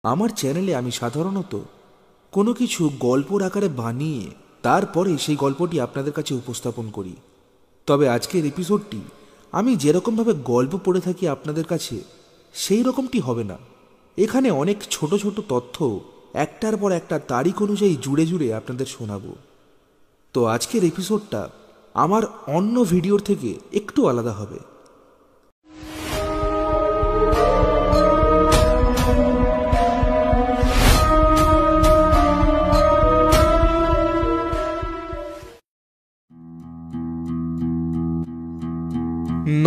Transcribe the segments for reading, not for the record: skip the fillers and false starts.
আমার চ্যানেলে আমি সাধারণত কোনো কিছু গল্পর আকারে বানিয়ে তারপরে সেই গল্পটি আপনাদের কাছে উপস্থাপন করি। তবে আজকের এপিসোডটি আমি যেরকমভাবে গল্প পড়ে থাকি আপনাদের কাছে সেই রকমটি হবে না। এখানে অনেক ছোট ছোট তথ্য একটার পর একটা তারিখ অনুযায়ী জুড়ে জুড়ে আপনাদের শোনাবো। তো আজকের এপিসোডটা আমার অন্য ভিডিওর থেকে একটু আলাদা হবে।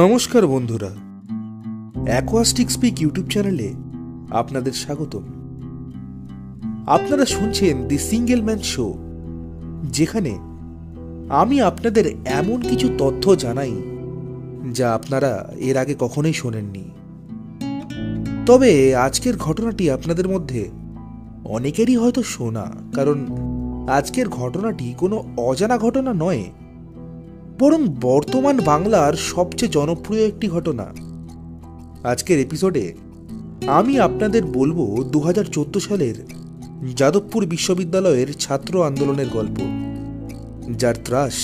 নমস্কার বন্ধুরা, অ্যাকোয়াস্টিক স্পিক ইউটিউব চ্যানেলে আপনাদের স্বাগতম। আপনারা শুনছেন দি সিঙ্গেল ম্যান শো, যেখানে আমি আপনাদের এমন কিছু তথ্য জানাই যা আপনারা এর আগে কখনোই শোনেননি। তবে আজকের ঘটনাটি আপনাদের মধ্যে অনেকেরই হয়তো শোনা, কারণ আজকের ঘটনাটি কোনো অজানা ঘটনা নয়, বরং বর্তমান বাংলার সবচেয়ে জনপ্রিয় একটি ঘটনা। আজকের এপিসোডে আমি আপনাদের বলবো 2014 সালের যাদবপুর বিশ্ববিদ্যালয়ের ছাত্র আন্দোলনের গল্প, যার ত্রাস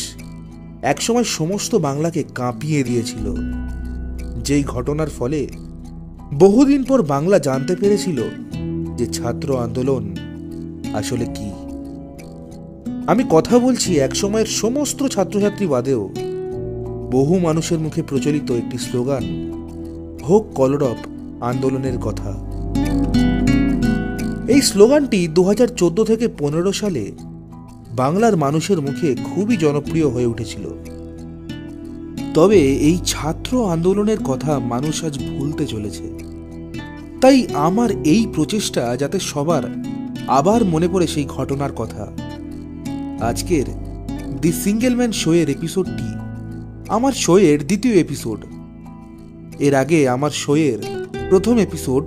একসময় সমস্ত বাংলাকে কাঁপিয়ে দিয়েছিল। যেই ঘটনার ফলে বহুদিন পর বাংলা জানতে পেরেছিল যে ছাত্র আন্দোলন আসলে কি। আমি কথা বলছি একসময়ের সমস্ত ছাত্রছাত্রী বাদেও বহু মানুষের মুখে প্রচলিত একটি স্লোগান, হোক কলরব আন্দোলনের কথা। এই স্লোগানটি 2014 থেকে 15 সালে বাংলার মানুষের মুখে খুবই জনপ্রিয় হয়ে উঠেছিল। তবে এই ছাত্র আন্দোলনের কথা মানুষ আজ ভুলতে চলেছে। তাই আমার এই প্রচেষ্টা যাতে সবার আবার মনে পড়ে সেই ঘটনার কথা। আজকের দি সিঙ্গেল ম্যান শো এর এপিসোডটি আমার শোয়ের দ্বিতীয় এপিসোড। এর আগে আমার শোয়ের প্রথম এপিসোড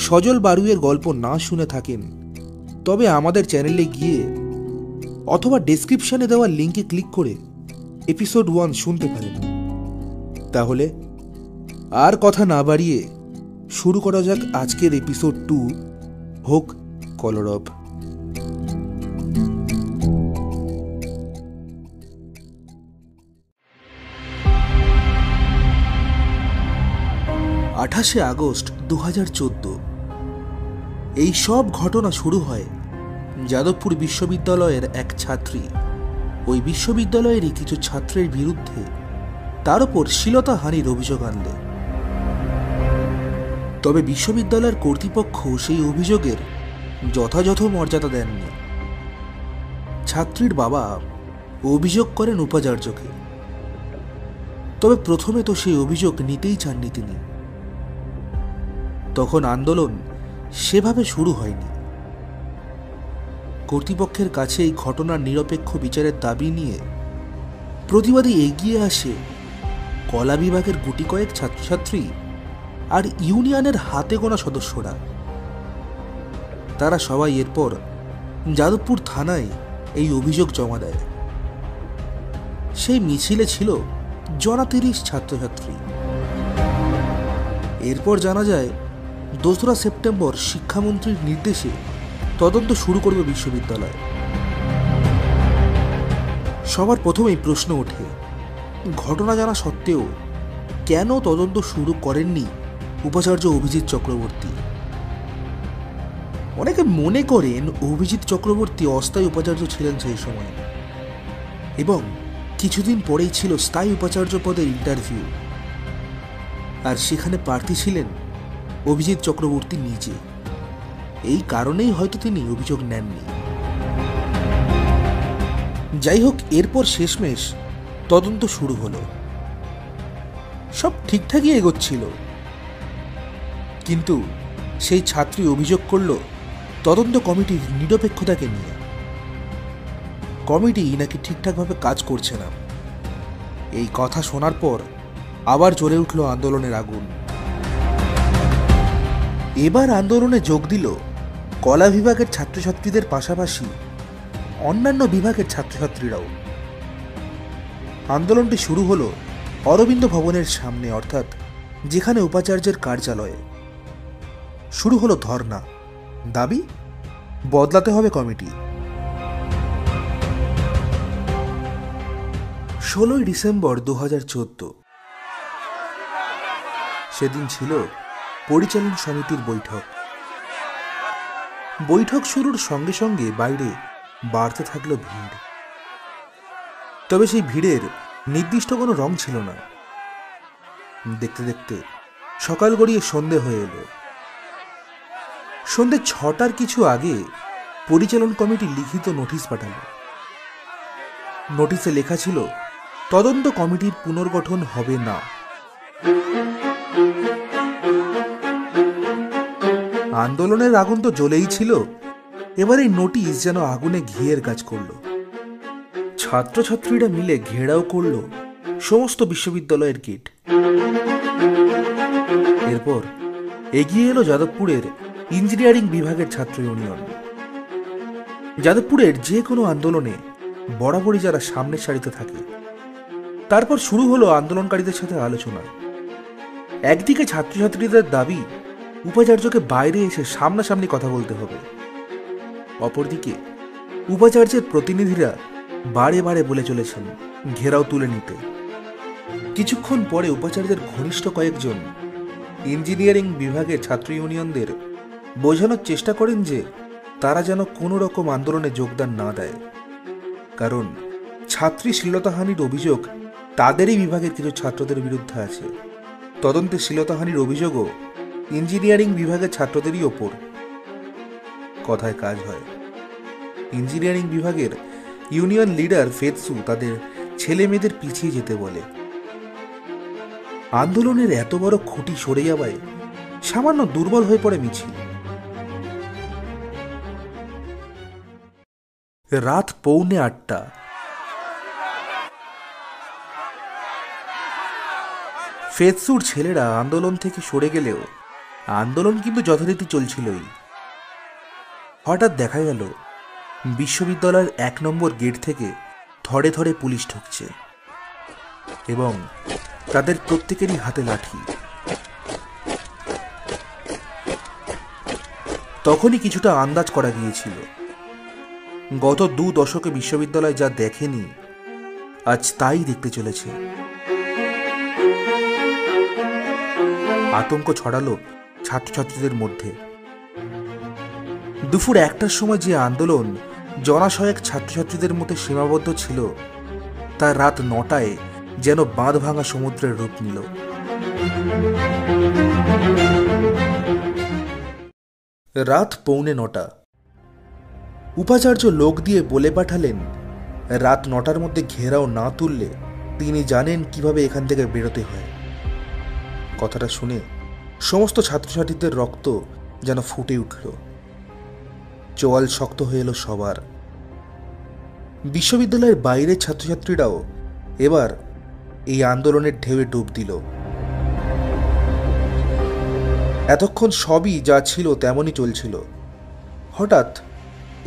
সজল বারুইয়ের গল্প না শুনে থাকেন, তবে আমাদের চ্যানেলে গিয়ে অথবা ডেসক্রিপশনে দেওয়া লিঙ্কে ক্লিক করে এপিসোড 1 শুনতে পারেন। তাহলে আর কথা না বাড়িয়ে শুরু করা যাক আজকের এপিসোড 2, হোক কলরব। 28 আগস্ট 2014। এই সব ঘটনা শুরু হয় যাদবপুর বিশ্ববিদ্যালয়ের এক ছাত্রী ওই বিশ্ববিদ্যালয়েরই কিছু ছাত্রের বিরুদ্ধে তার উপর শ্লীলতাহানির অভিযোগ আনলে। তবে বিশ্ববিদ্যালয়ের কর্তৃপক্ষ সেই অভিযোগের যথাযথ মর্যাদা দেননি। ছাত্রীর বাবা অভিযোগ করেন উপাচার্যকে, তবে প্রথমে তো সেই অভিযোগ নিতেই চাননি তিনি। তখন আন্দোলন সেভাবে শুরু হয়নি। কর্তৃপক্ষের কাছে এই ঘটনার নিরপেক্ষ বিচারের দাবি নিয়ে প্রতিবাদী এগিয়ে আসে কলা বিভাগের গুটি কয়েক ছাত্রছাত্রী আর ইউনিয়নের হাতে গোনা সদস্যরা। তারা সবাই এরপর যাদবপুর থানায় এই অভিযোগ জমা দেয়। সেই মিছিলে ছিল 30 ছাত্রছাত্রী। এরপর জানা যায় 2রা সেপ্টেম্বর শিক্ষামন্ত্রীর নির্দেশে তদন্ত শুরু করবে বিশ্ববিদ্যালয়। সবার প্রথমেই প্রশ্ন ওঠে, ঘটনা জানা সত্ত্বেও কেন তদন্ত শুরু করেননি উপাচার্য অভিজিৎ চক্রবর্তী? অনেকে মনে করেন অভিজিৎ চক্রবর্তী অস্থায়ী উপাচার্য ছিলেন সেই সময়, এবং কিছুদিন পরেই ছিল স্থায়ী উপাচার্য পদের ইন্টারভিউ, আর সেখানে প্রার্থী ছিলেন অভিজিৎ চক্রবর্তী নিজে। এই কারণেই হয়তো তিনি অভিযোগ নেননি। যাই হোক, এরপর শেষমেশ তদন্ত শুরু হলো। সব ঠিকঠাকই এগোচ্ছিল, কিন্তু সেই ছাত্রী অভিযোগ করল তদন্ত কমিটির নিরপেক্ষতাকে নিয়ে। কমিটি নাকি ঠিকঠাকভাবে কাজ করছে না। এই কথা শোনার পর আবার জ্বলে উঠল আন্দোলনের আগুন। এবার আন্দোলনে যোগ দিল কলা বিভাগের ছাত্রছাত্রীদের পাশাপাশি অন্যান্য বিভাগের ছাত্রছাত্রীরাও। আন্দোলনটি শুরু হলো অরবিন্দ ভবনের সামনে, অর্থাৎ যেখানে উপাচার্যের কার্যালয়ে। শুরু হলো ধর্না। দাবি বদলাতে হবে কমিটি। 16 ডিসেম্বর 2014 সেদিন ছিল পরিচালন সমিতির বৈঠক। বৈঠক শুরুর সঙ্গে সঙ্গে বাইরে বাড়তে থাকলো ভিড়। তবে সেই ভিড়ের নির্দিষ্ট কোনো রং ছিল না। দেখতে দেখতে সকাল গড়িয়ে সন্ধে হয়ে এলো। সন্ধে 6টার কিছু আগে পরিচালন কমিটি লিখিত নোটিশ পাঠালো। নোটিশে লেখা ছিল তদন্ত কমিটির পুনর্গঠন হবে না। আন্দোলনের আগুন তো জ্বলেই ছিল, এবার এই নোটিশ যেন আগুনে ঘিয়ের কাজ করলো। ছাত্রছাত্রীরা মিলে ঘেরাও করলো সমস্ত বিশ্ববিদ্যালয়ের গেট। এরপর এগিয়ে এলো যাদবপুরের ইঞ্জিনিয়ারিং বিভাগের ছাত্র ইউনিয়ন। যাদবপুরের যে কোনো আন্দোলনে বরাবরই যারা সামনের সারিতে থাকে। তারপর শুরু হলো আন্দোলনকারীদের সাথে আলোচনা। একদিকে ছাত্রছাত্রীদের দাবি উপাচার্যকে বাইরে এসে সামনাসামনি কথা বলতে হবে, অপরদিকে উপাচার্যের প্রতিনিধিরা বারে বারে বলে চলেছেন ঘেরাও তুলে নিতে। কিছুক্ষণ পরে উপাচার্যের ঘনিষ্ঠ কয়েকজন ইঞ্জিনিয়ারিং বিভাগের ছাত্র ইউনিয়নদের বোঝানোর চেষ্টা করেন যে তারা যেন কোনো রকম আন্দোলনে যোগদান না দেয়, কারণ ছাত্রী শ্লীলতাহানির অভিযোগ তাদেরই বিভাগের কিছু ছাত্রদের বিরুদ্ধে আছে। তদন্তে শ্লীলতাহানির অভিযোগও ইঞ্জিনিয়ারিং বিভাগের ছাত্রদেরই ওপর। কথায় কাজ হয়। ইঞ্জিনিয়ারিং বিভাগের ইউনিয়ন লিডার ফেতসু তাদের ছেলে মেয়েদের পিছিয়ে যেতে বলে। আন্দোলনের এত বড় খুঁটি সরে যাওয়ায় সামান্য দুর্বল হয়ে পড়ে মিছিল। রাত 7:45। ফেতসুর ছেলেরা আন্দোলন থেকে সরে গেলেও আন্দোলন কিন্তু যথারীতি চলছিলই। হঠাৎ দেখা গেল বিশ্ববিদ্যালয়ের 1 নম্বর গেট থেকে ধরে ধরে পুলিশ ঢুকছে এবং তাদের প্রত্যেকেরই হাতে লাঠি। তখনই কিছুটা আন্দাজ করা গিয়েছিল, গত 2 দশকে বিশ্ববিদ্যালয় যা দেখেনি আজ তাই দেখতে চলেছে। আতঙ্ক ছড়ালো ছাত্রছাত্রীদের মধ্যে। দুপুর 1টার সময় যে আন্দোলন জনাশয়েক ছাত্রছাত্রীদের মধ্যে সীমাবদ্ধ ছিল, তা রাত 9টায় যেন বাঁধ ভাঙা সমুদ্রের রূপ নিল। রাত 8:45। উপাচার্য লোক দিয়ে বলে পাঠালেন রাত 9টার মধ্যে ঘেরাও না তুললে তিনি জানেন কিভাবে এখান থেকে বেরোতে হয়। কথাটা শুনে সমস্ত ছাত্রছাত্রীদের রক্ত যেন ফুটে উঠল। চোয়াল শক্ত হয়ে এলো সবার। বিশ্ববিদ্যালয়ের বাইরের ছাত্রছাত্রীরাও এবার এই আন্দোলনের ঢেউয়ে ডুব দিল। এতক্ষণ সবই যা ছিল তেমনই চলছিল। হঠাৎ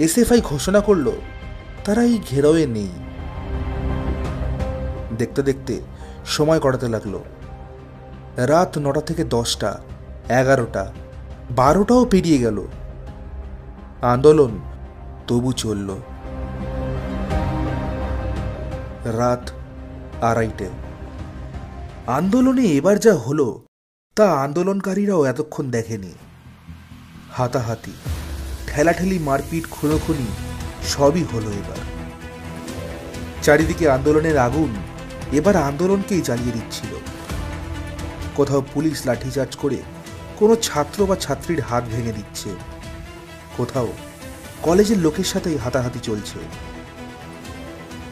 এসএফআই ঘোষণা করল তারা এই ঘেরাওয়ে নেই। দেখতে দেখতে সময় কটাতে লাগলো। রাত 9টা থেকে 10টা, 11টা, 12টাও পেরিয়ে গেল। আন্দোলন তবু চলল। রাত 2:30। আন্দোলনে এবার যা হলো তা আন্দোলনকারীরাও এতক্ষণ দেখেনি। হাতাহাতি, ঠেলাঠেলি, মারপিট, খুনোখুনি সবই হলো এবার। চারিদিকে আন্দোলনের আগুন এবার আন্দোলনকেই জ্বালিয়ে দিচ্ছিল। কোথাও পুলিশ লাঠিচার্জ করে কোনো ছাত্র বা ছাত্রীর হাত ভেঙে দিচ্ছে, কোথাও কলেজের লোকের সাথেই হাতাহাতি চলছে,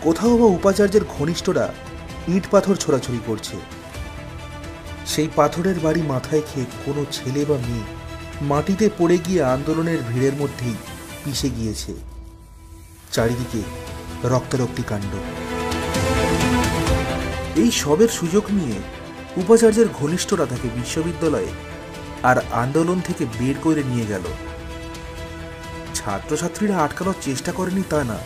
কোথাও বা উপাচার্যের ঘনিষ্ঠরা ইট পাথর ছোড়াছুড়ি করছে। সেই পাথরের বাড়ি মাথায় খেয়ে কোনো ছেলে বা মেয়ে মাটিতে পড়ে গিয়ে আন্দোলনের ভিড়ের মধ্যেই পিষে গিয়েছে। চারিদিকে রক্তারক্তি কাণ্ড। এই সবের সুযোগ নিয়ে উপাচার্যের ঘনিষ্ঠরা তাকে বিশ্ববিদ্যালয়ে আর আন্দোলন থেকে বের করে নিয়ে গেল। ছাত্রছাত্রীরা আটকানোর চেষ্টা করেনি তা না,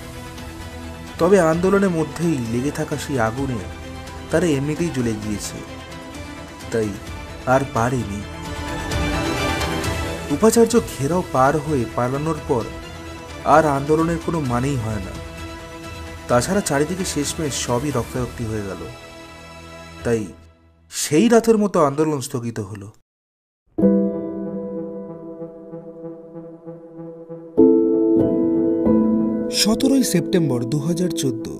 তবে আন্দোলনের মধ্যেই লেগে থাকা সেই আগুনে তারা এমনিতেই জ্বলে গিয়েছে, তাই আর পারেনি। উপাচার্য ঘেরাও পার হয়ে পালানোর পর আর আন্দোলনের কোনো মানেই হয় না। তাছাড়া চারিদিকে শেষমেশ সবই রক্তারক্তি হয়ে গেল। তাই সেই রাতের মতো আন্দোলন স্থগিত হলো। 17 সেপ্টেম্বর 2014।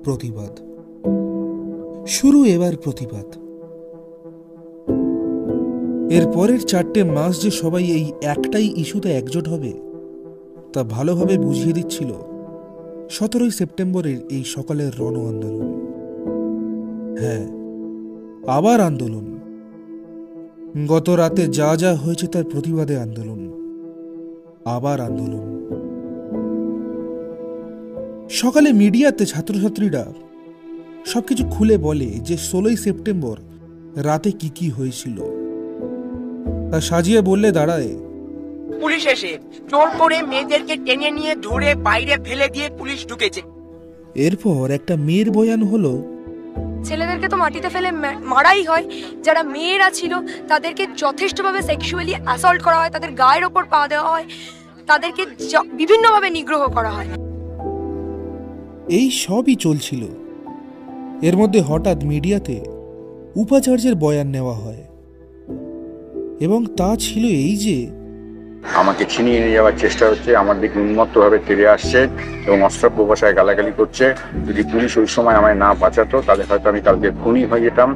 প্রতিবাদ শুরু। এবার প্রতিবাদ। এর পরের 4টে মাস যে সবাই এই একটাই ইস্যুতে একজোট হবে তা ভালোভাবে বুঝিয়ে দিচ্ছিল 17 সেপ্টেম্বরের এই সকালের রণ আন্দোলন। হ্যাঁ, আবার আন্দোলন। গত রাতে যা যা হয়েছে তার প্রতিবাদে আন্দোলন, আবার আন্দোলন। সকালে মিডিয়াতে ছাত্রছাত্রীরা সবকিছু খুলে বলে যে 16 সেপ্টেম্বর রাতে কি কি হয়েছিল। তা সাজিয়ে বললে দাঁড়ায়, পুলিশ এসে জোর করে মেয়েদেরকে টেনে নিয়ে ধরে বাইরে ফেলে দিয়ে পুলিশ ঢুকেছে। এরপর একটা মেয়ের বয়ান হলো, ছেলেদেরকে তো মাটিতে ফেলে মারাই হয়, যারা মেয়েরা ছিল তাদেরকে যথেষ্টভাবে সেক্সুয়ালি অ্যাসল্ট করা হয়, তাদের গায়ের ওপর পা দেওয়া হয়, তাদেরকে বিভিন্নভাবে নিগ্রহ করা হয়। এই সবই চলছিল। এর মধ্যে হঠাৎ মিডিয়াতে উপাচার্যের বয়ান নেওয়া হয় এবং তা ছিল এই যে আমাকে ছিনিয়ে নিয়ে যাওয়ার চেষ্টা হচ্ছে, আমার দিকে উন্মত্তভাবে ফিরে আসছে এবং অশ্রাব্য ভাষায় গালাগালি করছে। যদি পুলিশ ওই সময় আমায় না বাঁচাতো তাহলে হয়তো আমি কালকে খুনি হয়ে যেতাম।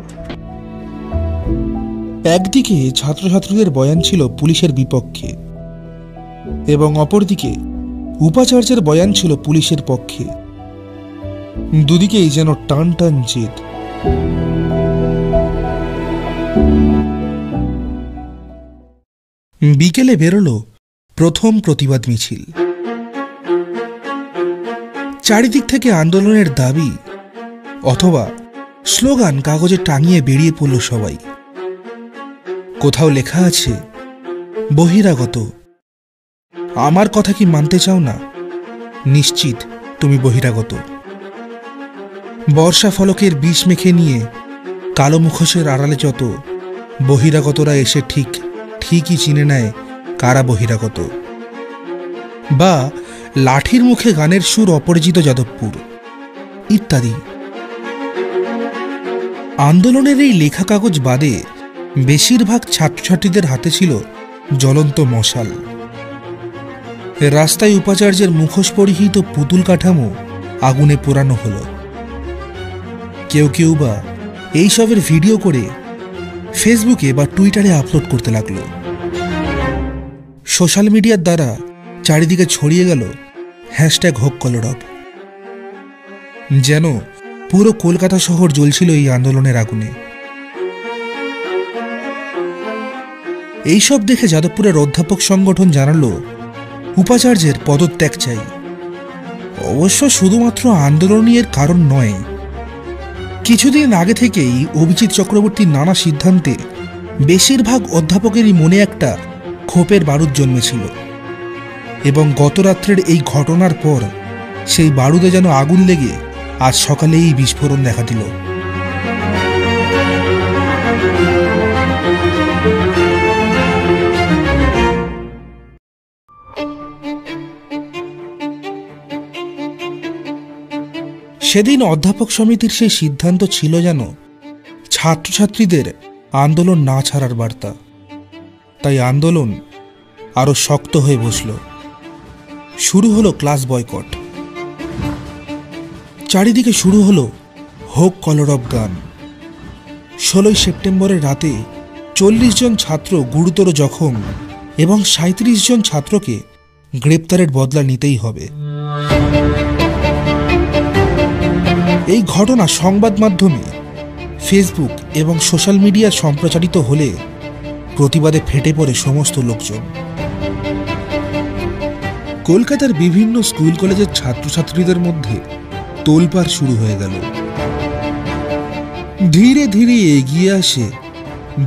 একদিকে ছাত্রছাত্রীদের বয়ান ছিল পুলিশের বিপক্ষে এবং অপরদিকে উপাচার্যের বয়ান ছিল পুলিশের পক্ষে। দুদিকেই যেন টান টান জেদ। বিকেলে বেরোলো প্রথম প্রতিবাদ মিছিল। চারিদিক থেকে আন্দোলনের দাবি অথবা স্লোগান কাগজে টাঙিয়ে বেরিয়ে পড়ল সবাই। কোথাও লেখা আছে, বহিরাগত, আমার কথা কি মানতে চাও না? নিশ্চিত তুমি বহিরাগত। বর্ষা ফলকের বিষ মেখে নিয়ে কালো মুখোশের আড়ালে যত বহিরাগতরা এসে ঠিকই চিনে নেয় কারা বহিরাগত। বা লাঠির মুখে গানের সুর অপরিচিত যাদবপুর ইত্যাদি। আন্দোলনের এই লেখা কাগজ বাদে বেশিরভাগ ছাত্রছাত্রীদের হাতে ছিল জ্বলন্ত মশাল। রাস্তায় উপাচার্যের মুখোশ পরিহিত পুতুল কাঠামো আগুনে পোড়ানো হলো। কেউ কেউ বা এইসবের ভিডিও করে ফেসবুকে বা টুইটারে আপলোড করতে লাগলো। সোশ্যাল মিডিয়ার দ্বারা চারিদিকে ছড়িয়ে গেল হ্যাশট্যাগ হোক কলরব। যেন পুরো কলকাতা শহর জ্বলছিল এই আন্দোলনের আগুনে। এইসব দেখে যাদবপুরের অধ্যাপক সংগঠন জানালো উপাচার্যের পদত্যাগ চাই। অবশ্য শুধুমাত্র আন্দোলনই এর কারণ নয়। কিছুদিন আগে থেকেই অভিজিৎ চক্রবর্তীর নানা সিদ্ধান্তে বেশিরভাগ অধ্যাপকেরই মনে একটা ক্ষোভের বারুদ জন্মেছিল এবং গত রাত্রের এই ঘটনার পর সেই বারুদে যেন আগুন লেগে আজ সকালেই বিস্ফোরণ দেখা দিল। সেদিন অধ্যাপক সমিতির সেই সিদ্ধান্ত ছিল যেন ছাত্রছাত্রীদের আন্দোলন না ছাড়ার বার্তা। তাই আন্দোলন আরো শক্ত হয়ে বসল। শুরু হলো ক্লাস বয়কট। চারিদিকে শুরু হলো হোক কলরব গান। 16 সেপ্টেম্বরের রাতে 40 জন ছাত্র গুরুতর জখম এবং 37 জন ছাত্রকে গ্রেপ্তারের বদলা নিতেই হবে। এই ঘটনা সংবাদ মাধ্যমে, ফেসবুক এবং সোশ্যাল মিডিয়া সম্প্রচারিত হলে প্রতিবাদে ফেটে পড়ে সমস্ত লোকজন। কলকাতার বিভিন্ন স্কুল কলেজের ছাত্রছাত্রীদের মধ্যে তোলপাড় শুরু হয়ে গেল। ধীরে ধীরে এগিয়ে আসে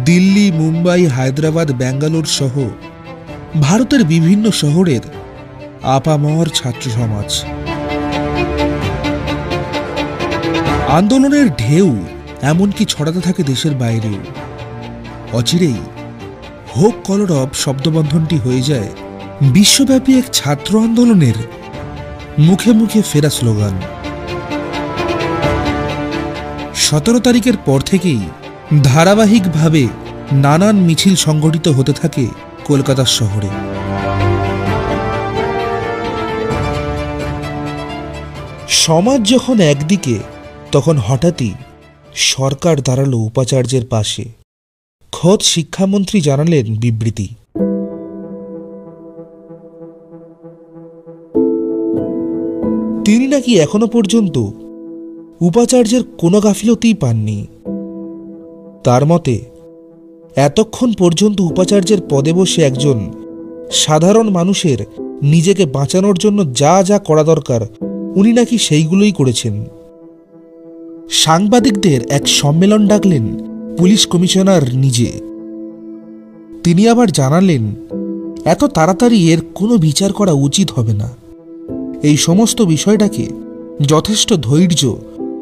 দিল্লি, মুম্বাই, হায়দ্রাবাদ, ব্যাঙ্গালোর সহ ভারতের বিভিন্ন শহরের আপামর ছাত্র সমাজ। আন্দোলনের ঢেউ এমনকি ছড়াতে থাকে দেশের বাইরেও। অচিরেই হোক কলরব শব্দবন্ধনটি হয়ে যায় বিশ্বব্যাপী এক ছাত্র আন্দোলনের মুখে মুখে ফেরা স্লোগান। 17 তারিখের পর থেকেই ধারাবাহিকভাবে নানান মিছিল সংগঠিত হতে থাকে কলকাতা শহরে। সমাজ যখন একদিকে, তখন হঠাৎই সরকার দাঁড়ালো উপাচার্যের পাশে। খোদ শিক্ষামন্ত্রী জানালেন বিবৃতি। তিনি নাকি এখনো পর্যন্ত উপাচার্যের কোনো গাফিলতিই পাননি। তার মতে এতক্ষণ পর্যন্ত উপাচার্যের পদে বসে একজন সাধারণ মানুষের নিজেকে বাঁচানোর জন্য যা যা করা দরকার উনি নাকি সেইগুলোই করেছেন। সাংবাদিকদের এক সম্মেলন ডাকলেন পুলিশ কমিশনার নিজে। তিনি আবার জানালেন এত তাড়াতাড়ি এর কোনো বিচার করা উচিত হবে না। এই সমস্ত বিষয়টাকে যথেষ্ট ধৈর্য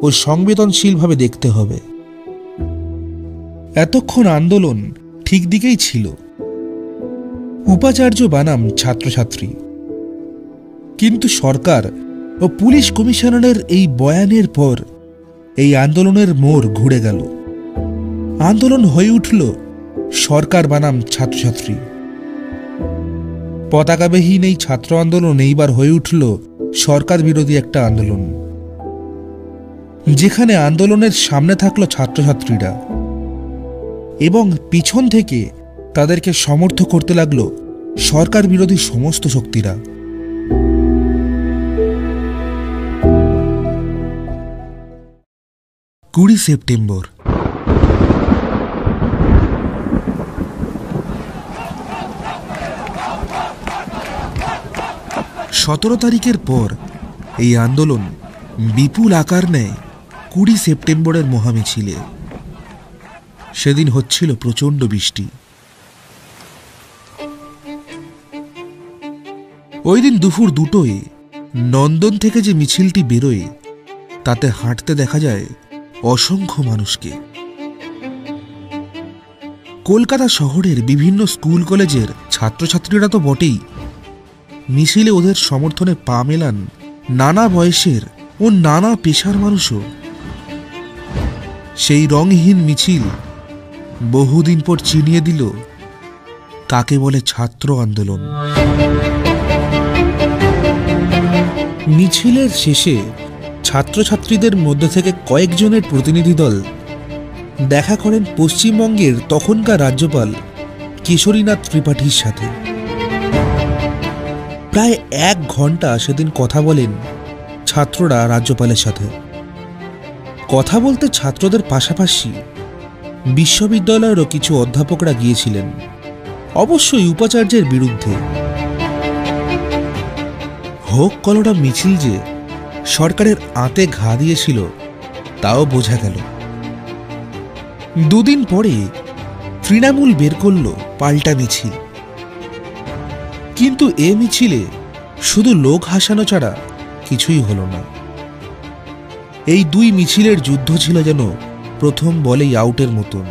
ও সংবেদনশীলভাবে দেখতে হবে। এতক্ষণ আন্দোলন ঠিক দিকেই ছিল। উপাচার্য বানাম ছাত্রছাত্রী। কিন্তু সরকার ও পুলিশ কমিশনারের এই বয়ানের পর এই আন্দোলনের মোড় ঘুরে গেল। আন্দোলন হয়ে উঠল সরকার বানাম ছাত্রছাত্রী। পতাকাবিহীন এই ছাত্র আন্দোলন এইবার হয়ে উঠল সরকার বিরোধী একটা আন্দোলন, যেখানে আন্দোলনের সামনে থাকলো ছাত্রছাত্রীরা এবং পিছন থেকে তাদেরকে সমর্থন করতে লাগলো সরকার বিরোধী সমস্ত শক্তিরা। 20 সেপ্টেম্বর। সতেরো তারিখের পর এই আন্দোলন বিপুল আকার নেয় 20 সেপ্টেম্বরের মহামিছিলে। সেদিন হচ্ছিল প্রচণ্ড বৃষ্টি। ওই দিন দুপুর 2টোয় নন্দন থেকে যে মিছিলটি বেরোয় তাতে হাঁটতে দেখা যায় অসংখ্য মানুষকে। কলকাতা শহরের বিভিন্ন স্কুল কলেজের ছাত্রছাত্রীরা তো বটেই, মিছিলে ওদের সমর্থনে পা মেলান নানা বয়সের ও নানা পেশার মানুষও। সেই রঙহীন মিছিল বহুদিন পর চিনিয়ে দিল কাকে বলে ছাত্র আন্দোলন। মিছিলের শেষে ছাত্রছাত্রীদের মধ্যে থেকে কয়েকজনের প্রতিনিধি দল দেখা করেন পশ্চিমবঙ্গের তখনকার রাজ্যপাল কেশরীনাথ ত্রিপাঠীর সাথে। প্রায় 1 ঘন্টা সেদিন কথা বলেন ছাত্ররা রাজ্যপালের সাথে। কথা বলতে ছাত্রদের পাশাপাশি বিশ্ববিদ্যালয়েরও কিছু অধ্যাপকরা গিয়েছিলেন, অবশ্যই উপাচার্যের বিরুদ্ধে। হোক কলরব মিছিল যে সরকারের আঁতে ঘা দিয়েছিল তাও বোঝা গেল। 2 দিন পরে তৃণমূল বের করল পাল্টা মিছিল। কিন্তু এ মিছিলে শুধু লোক হাসানো ছাড়া কিছুই হলো না। এই 2 মিছিলের যুদ্ধ ছিল যেন প্রথম বলেই আউটের মতন।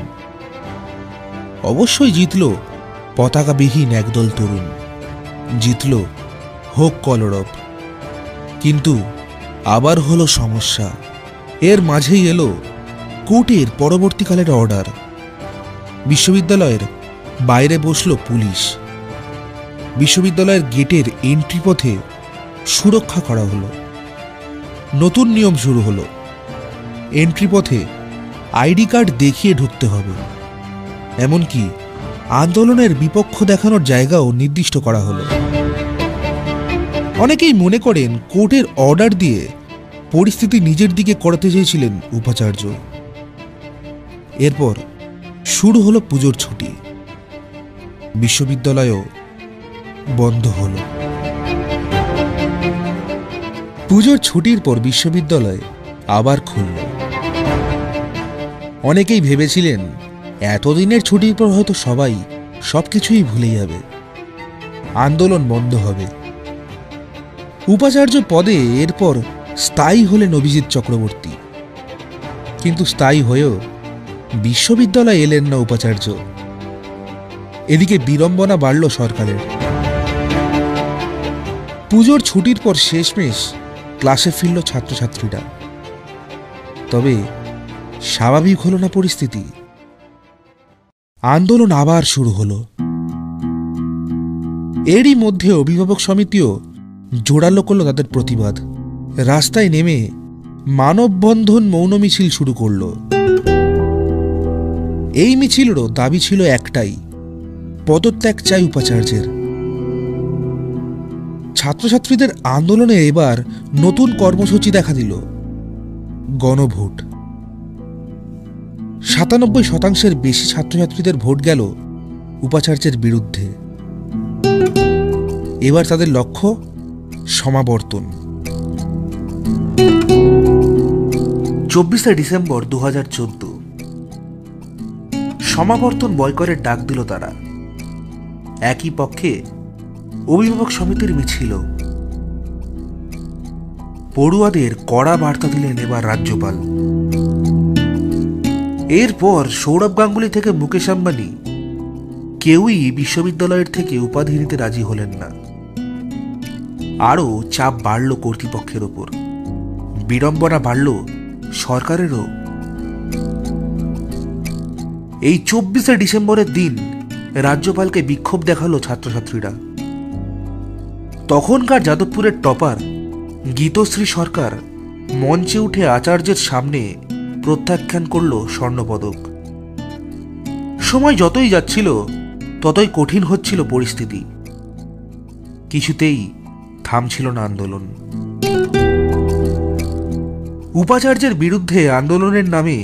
অবশ্যই জিতল পতাকাবিহীন একদল তরুণ, জিতল হোক কলরব। কিন্তু আবার হলো সমস্যা। এর মাঝেই এলো কোর্টের পরবর্তীকালের অর্ডার। বিশ্ববিদ্যালয়ের বাইরে বসল পুলিশ। বিশ্ববিদ্যালয়ের গেটের এন্ট্রি পথে সুরক্ষা করা হলো। নতুন নিয়ম শুরু হলো। এন্ট্রি পথে আইডি কার্ড দেখিয়ে ঢুকতে হবে। এমনকি আন্দোলনের বিপক্ষ দেখানোর জায়গাও নির্দিষ্ট করা হলো। অনেকেই মনে করেন কোর্টের অর্ডার দিয়ে পরিস্থিতি নিজের দিকে করাতে চেয়েছিলেন উপাচার্য। এরপর শুরু হলো পুজোর ছুটি। বিশ্ববিদ্যালয়ও বন্ধ হল। পুজোর ছুটির পর বিশ্ববিদ্যালয় আবার খুলল। অনেকেই ভেবেছিলেন এতদিনের ছুটির পর হয়তো সবাই সবকিছুই ভুলে যাবে, আন্দোলন বন্ধ হবে। উপাচার্য পদে এরপর স্থায়ী হলেন অভিজিৎ চক্রবর্তী। কিন্তু স্থায়ী হয়েও বিশ্ববিদ্যালয়ে এলেন না উপাচার্য। এদিকে বিড়ম্বনা বাড়ল সরকারের। পুজোর ছুটির পর শেষমেশ ক্লাসে ফিরল ছাত্রছাত্রীরা। তবে স্বাভাবিক হল না পরিস্থিতি। আন্দোলন আবার শুরু হলো। এরই মধ্যে অভিভাবক সমিতিও জোরালো করল তাদের প্রতিবাদ। রাস্তায় নেমে মানববন্ধন মৌন মিছিল শুরু করল। এই মিছিলেরও দাবি ছিল একটাই, পদত্যাগ চাই উপাচার্যের। ছাত্রছাত্রীদের আন্দোলনে এবার নতুন কর্মসূচি দেখা দিল, গণভোট। ৯৭% বেশি ছাত্রছাত্রীদের ভোট গেল উপাচার্যের বিরুদ্ধে। এবার তাদের লক্ষ্য সমাবর্তন। ২৪শে ডিসেম্বর ২০১৪ সমাবর্তন বয়কটের ডাক দিল তারা। একই পক্ষে অভিভাবক সমিতির মিছিল। পড়ুয়াদের কড়া বার্তা দিলেন এবার রাজ্যপাল। এরপর সৌরভ গাঙ্গুলি থেকে মুকেশ আম্বানি কেউই বিশ্ববিদ্যালয়ের থেকে উপাধি নিতে রাজি হলেন না। আরও চাপ বাড়ল কর্তৃপক্ষের ওপর, বিড়ম্বনা বাড়ল সরকারেরও। এই ২৪শে ডিসেম্বরের দিন রাজ্যপালকে বিক্ষোভ দেখালো ছাত্রছাত্রীরা। তখনকার যাদবপুরের টপার গীতশ্রী সরকার মঞ্চে উঠে আচার্যের সামনে প্রত্যাখ্যান করল স্বর্ণপদক। সময় যতই যাচ্ছিল ততই কঠিন হচ্ছিল পরিস্থিতি। কিছুতেই থামছিল না আন্দোলন। উপাচার্যের বিরুদ্ধে আন্দোলনের নামে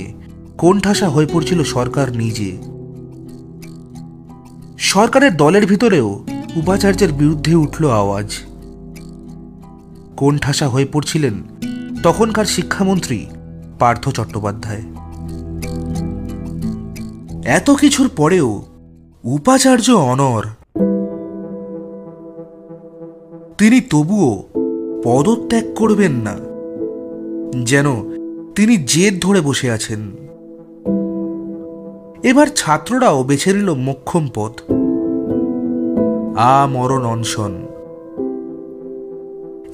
কোণঠাসা হয়ে পড়ছিল সরকার নিজে। সরকারের দলের ভিতরেও উপাচার্যের বিরুদ্ধে উঠল আওয়াজ। কোণঠাসা হয়ে পড়ছিলেন তখনকার শিক্ষামন্ত্রী পার্থ চট্টোপাধ্যায়। এত কিছুর পরেও উপাচার্য অনড়। তিনি তবুও পদত্যাগ করবেন না, যেন তিনি জেদ ধরে বসে আছেন। এবার ছাত্ররাও বেছে নিল মোক্ষম পথ, আমরণ অনশন।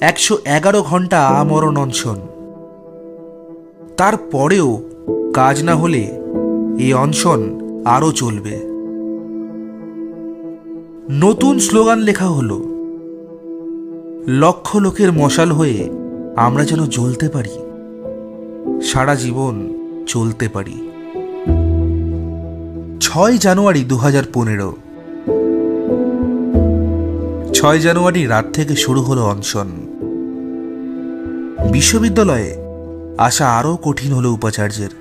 ১১১ ঘন্টা আমরণ অনশন। তারপরেও কাজ না হলে এই অনশন আরো চলবে। নতুন স্লোগান লেখা হলো, লক্ষ লোকের মশাল হয়ে আমরা যেন জ্বলতে পারি, সারা জীবন চলতে পারি। ৬ জানুয়ারি ২০১৫। ৬ জানুয়ারি রাত থেকে শুরু হলো অনশন। বিশ্ববিদ্যালয়ে আসা আরো কঠিন হলো উপাচার্যের।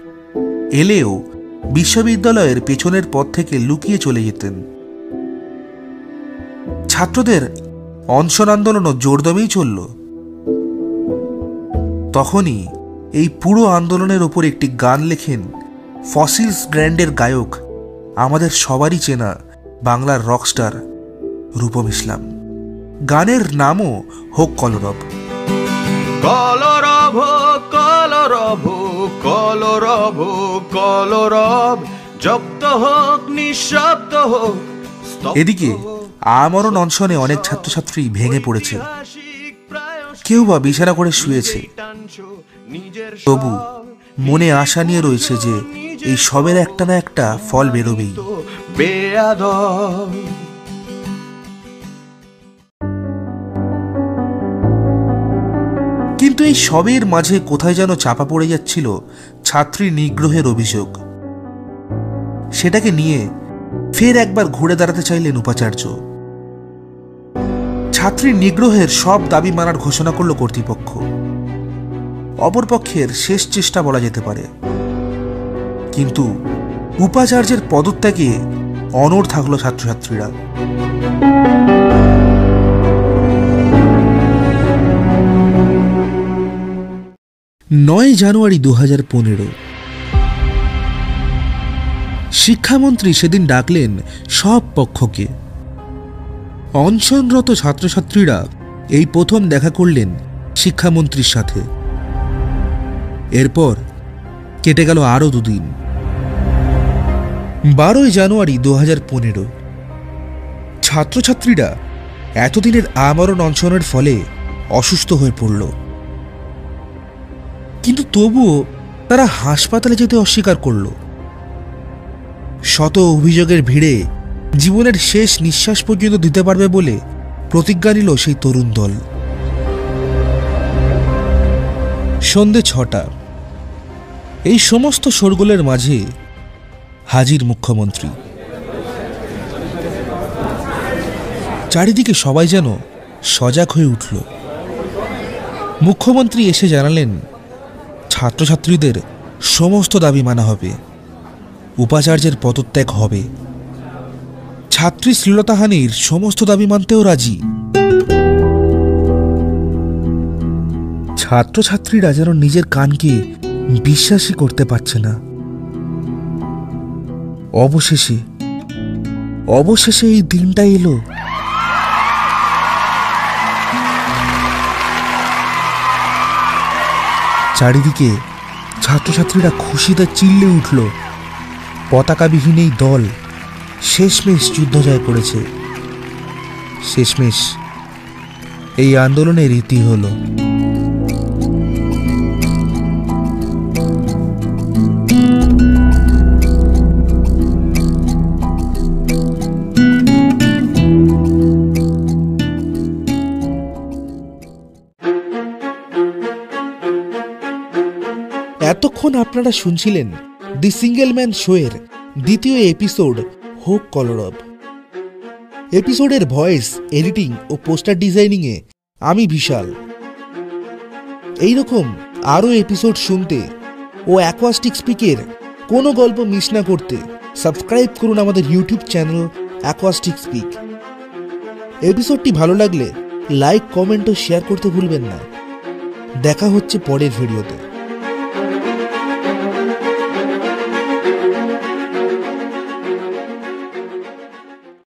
এলেও বিশ্ববিদ্যালয়ের পেছনের পথ থেকে লুকিয়ে চলে যেতেন। ছাত্রদের অনশন আন্দোলনও জোরদমেই চলল। তখনই এই পুরো আন্দোলনের ওপর একটি গান লেখেন ফসিলস ব্র্যান্ডের গায়ক, আমাদের সবারই চেনা বাংলার রকস্টার রূপম ইসলাম। গানের নামও হোক কলরব। কলরব কলরব কলরব কলরব, জব্দ হোক নিঃশব্দ হোক। এদিকে আমরণ অনশনে অনেক ছাত্রছাত্রী ভেঙে পড়েছে, কেউ বা বিছানা করে শুয়েছে। তবু মনে আশা নিয়ে রয়েছে যে এই সবের একটা না একটা ফল বেরোবেই। কিন্তু এই সবের মাঝে কোথায় যেন চাপা পড়ে যাচ্ছিল ছাত্রী নিগ্রহের অভিযোগ। সেটাকে নিয়ে ফের একবার ঘুরে দাঁড়াতে চাইলেন উপাচার্য। ছাত্রী নিগ্রহের সব দাবি মানার ঘোষণা করল কর্তৃপক্ষ। অপরপক্ষের শেষ চেষ্টা বলা যেতে পারে। কিন্তু উপাচার্যের পদত্যাগে অনড় থাকলো ছাত্রছাত্রীরা। ৯ জানুয়ারি ২০১৫। শিক্ষামন্ত্রী সেদিন ডাকলেন সব পক্ষকে। অনশনরত ছাত্রছাত্রীরা এই প্রথম দেখা করলেন শিক্ষামন্ত্রীর সাথে। এরপর কেটে গেল আরো দুদিন। ১২ জানুয়ারি ২০১৫। ছাত্রছাত্রীরা এতদিনের আমরণ অনশনের ফলে অসুস্থ হয়ে পড়ল, কিন্তু তবুও তারা হাসপাতালে যেতে অস্বীকার করল। শত অভিযোগের ভিড়ে জীবনের শেষ নিঃশ্বাস পর্যন্ত দিতে পারবে বলে প্রতিজ্ঞা নিল সেই তরুণ দল। সন্ধে 6টা। এই সমস্ত শোরগোলের মাঝে হাজির মুখ্যমন্ত্রী। চারিদিকে সবাই যেন সজাগ হয়ে উঠল। মুখ্যমন্ত্রী এসে জানালেন, ছাত্রছাত্রীদের সমস্ত দাবি মানা হবে, উপাচার্যের পদত্যাগ হবে, ছাত্রী শ্লীলতাহানির সমস্ত দাবি মানতেও রাজি। ছাত্রছাত্রীরা যেন নিজের কানকে বিশ্বাসই করতে পারছে না। অবশেষে এই দিনটা এলো। চারিদিকে ছাত্রছাত্রীরা খুশিতে চিল্লে উঠল। পতাকাবিহীন এই দল শেষমেশ যুদ্ধ জয় করেছে। শেষমেশ এই আন্দোলনের রীতি হলো। এতক্ষণ আপনারা শুনছিলেন দি সিঙ্গেল ম্যান শোয়ের দ্বিতীয় এপিসোড হোক কলরব। এপিসোডের ভয়েস, এডিটিং ও পোস্টার ডিজাইনিংয়ে আমি বিশাল। এইরকম আরও এপিসোড শুনতে ও অ্যাকোয়াস্টিক স্পিকের কোনো গল্প মিস না করতে সাবস্ক্রাইব করুন আমাদের ইউটিউব চ্যানেল অ্যাকোয়াস্টিক স্পিক। এপিসোডটি ভালো লাগলে লাইক, কমেন্ট ও শেয়ার করতে ভুলবেন না। দেখা হচ্ছে পরের ভিডিওতে।